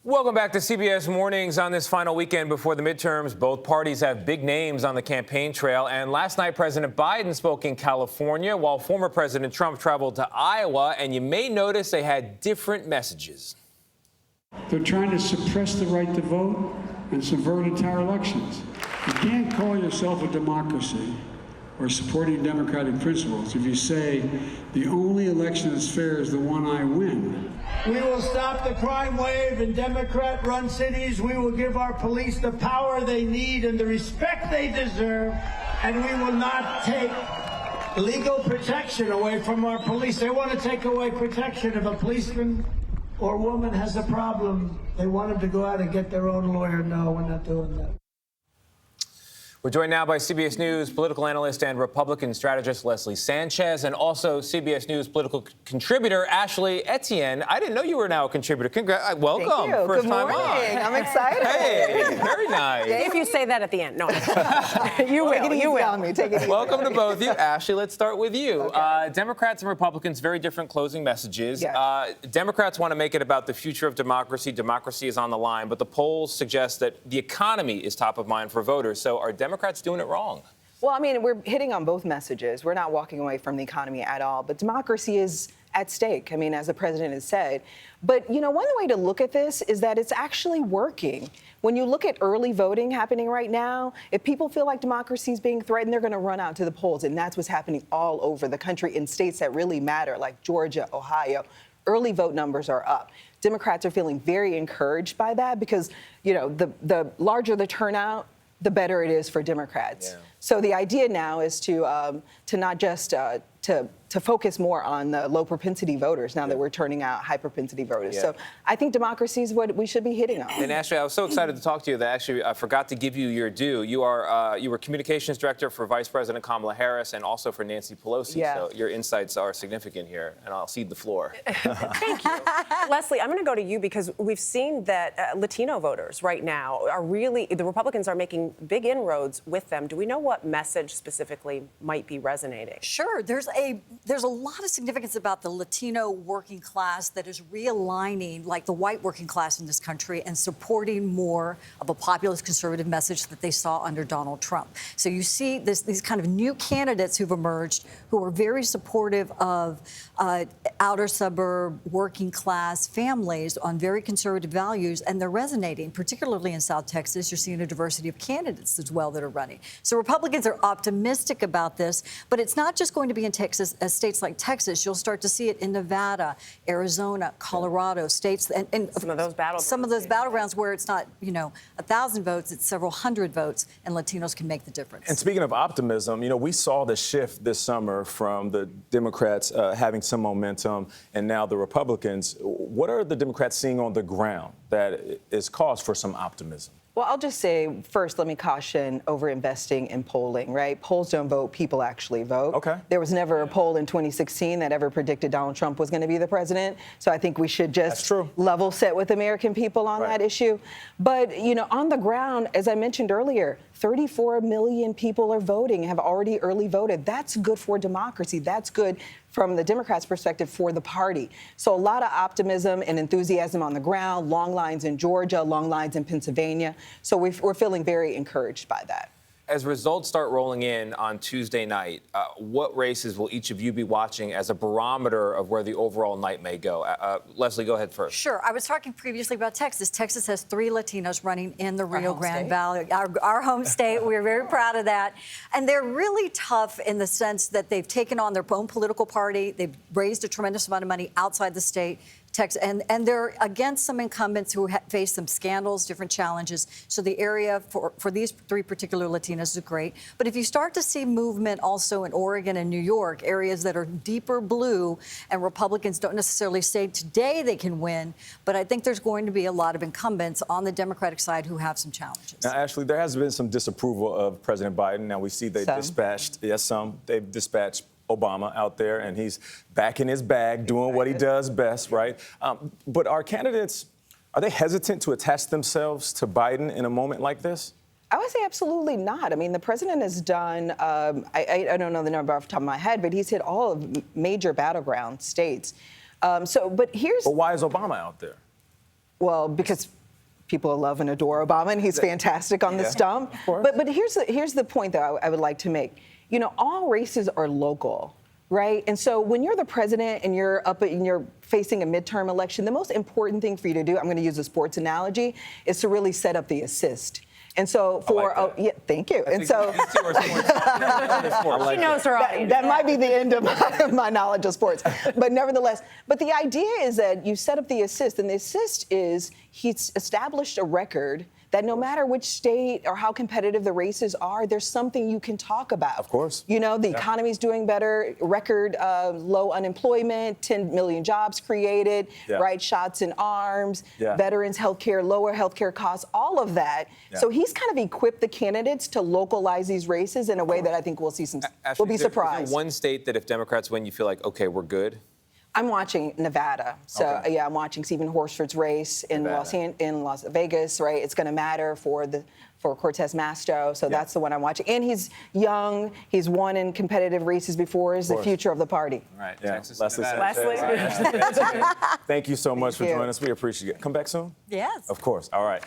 Welcome back to CBS Mornings. On this final weekend before the midterms, both parties have big names on the campaign trail. And last night, President Biden spoke in California, while former President Trump traveled to Iowa. And you may notice they had different messages. They're trying to suppress the right to vote and subvert entire elections. You can't call yourself a democracy or supporting democratic principles if you say the only election that's fair is the one I win. We will stop the crime wave in Democrat-run cities. We will give our police the power they need and the respect they deserve. And we will not take legal protection away from our police. They want to take away protection. If a policeman or woman has a problem, they want them to go out and get their own lawyer. No, we're not doing that. We're joined now by CBS News political analyst and Republican strategist Leslie Sanchez, and also CBS News political contributor Ashley Etienne. I didn't know you were now a contributor. Welcome. Thank you. First Good time morning. on. I'm excited. Hey, very nice. If you say that at the end. No. You will. You will. Me. Take it easy. Welcome to both of you. Ashley, let's start with you. Okay. Democrats and Republicans, very different closing messages. Yes. Democrats want to make it about the future of democracy. Democracy is on the line, but the polls suggest that the economy is top of mind for voters. So are Democrats doing it wrong? Well, I mean, we're hitting on both messages. We're not walking away from the economy at all, but democracy is at stake, I mean, as the president has said. But, you know, one way to look at this is that it's actually working. When you look at early voting happening right now, if people feel like democracy is being threatened, they're going to run out to the polls. And that's what's happening all over the country in states that really matter, like Georgia, Ohio. Early vote numbers are up. Democrats are feeling very encouraged by that because, you know, the larger the turnout, the better it is for Democrats. Yeah. So the idea now is to not just to focus more on the low propensity voters now that we're turning out high propensity voters. Yeah. So I think democracy is what we should be hitting on. And Ashley, I was so excited to talk to you that actually I forgot to give you your due. You were communications director for Vice President Kamala Harris and also for Nancy Pelosi. Yeah. So your insights are significant here, and I'll cede the floor. Thank you. Leslie, I'm going to go to you because we've seen that Latino voters right now are really, the Republicans are making big inroads with them. Do we know what message specifically might be resonating? Sure. There's a lot of significance about the Latino working class that is realigning, like the white working class in this country, and supporting more of a populist conservative message that they saw under Donald Trump. So you see these kind of new candidates who've emerged who are very supportive of outer suburb working class families on very conservative values, and they're resonating, particularly in South Texas. You're seeing a diversity of candidates as well that are running. So Republicans are optimistic about this, but it's not just going to be in Texas, states like Texas. You'll start to see it in Nevada, Arizona, Colorado, states, and some of those battlegrounds where it's not, 1,000 votes, it's several hundred votes, and Latinos can make the difference. And speaking of optimism, we saw the shift this summer from the Democrats having some momentum and now the Republicans. What are the Democrats seeing on the ground that is cause for some optimism? Well, I'll just say, first, let me caution over investing in polling, right? Polls don't vote, people actually vote. Okay. There was never a poll in 2016 that ever predicted Donald Trump was going to be the president. So I think we should just level set with American people on that issue. But, on the ground, as I mentioned earlier, 34 million people are voting, have already early voted. That's good for democracy. That's good from the Democrats' perspective for the party. So a lot of optimism and enthusiasm on the ground, long lines in Georgia, long lines in Pennsylvania. So we're feeling very encouraged by that. As results start rolling in on Tuesday night, what races will each of you be watching as a barometer of where the overall night may go? Leslie, go ahead first. Sure. I was talking previously about Texas. Texas has 3 Latinos running in the Rio Grande Valley, our home state. We're very proud of that. And they're really tough in the sense that they've taken on their own political party. They've raised a tremendous amount of money outside the state. And they're against some incumbents who face some scandals, different challenges. So the area for these 3 particular Latinas is great. But if you start to see movement also in Oregon and New York, areas that are deeper blue, and Republicans don't necessarily say today they can win, but I think there's going to be a lot of incumbents on the Democratic side who have some challenges. Now, Ashley, there has been some disapproval of President Biden. Now we see they've dispatched Obama out there, and he's back in his bag doing what he does best, right? But are candidates, are they hesitant to attach themselves to Biden in a moment like this? I would say absolutely not. I mean, the president has done, I don't know the number off the top of my head, but he's hit all of major battleground states. But why is Obama out there? Well, because people love and adore Obama, and he's fantastic on the stump. But here's the point that I would like to make. You know, all races are local, right? And so when you're the president and you're facing a midterm election, the most important thing for you to do, I'm going to use a sports analogy, is to really set up the assist. And so yeah, thank you. And so She knows her audience. that might be the end of my knowledge of sports. But nevertheless, the idea is that you set up the assist, and the assist is he's established a record that no matter which state or how competitive the races are, there's something you can talk about. Of course. You know, the economy's doing better, record low unemployment, 10 million jobs created, right? Shots in arms, veterans healthcare, lower healthcare costs, all of that. So he's kind of equipped the candidates to localize these races in a way that I think we'll see we'll be surprised. Is there one state that if Democrats win, you feel like, okay, we're good? I'm watching Nevada. So, yeah, I'm watching Stephen Horsford's race in Las Vegas, right? It's going to matter for Cortez Masto. So that's the one I'm watching. And he's young. He's won in competitive races before. He's the future of the party. All right. Yeah. Texas, Leslie Nevada. Sanchez. Thank you so much for you. joining us. We appreciate it. Come back soon? Yes. Of course. All right.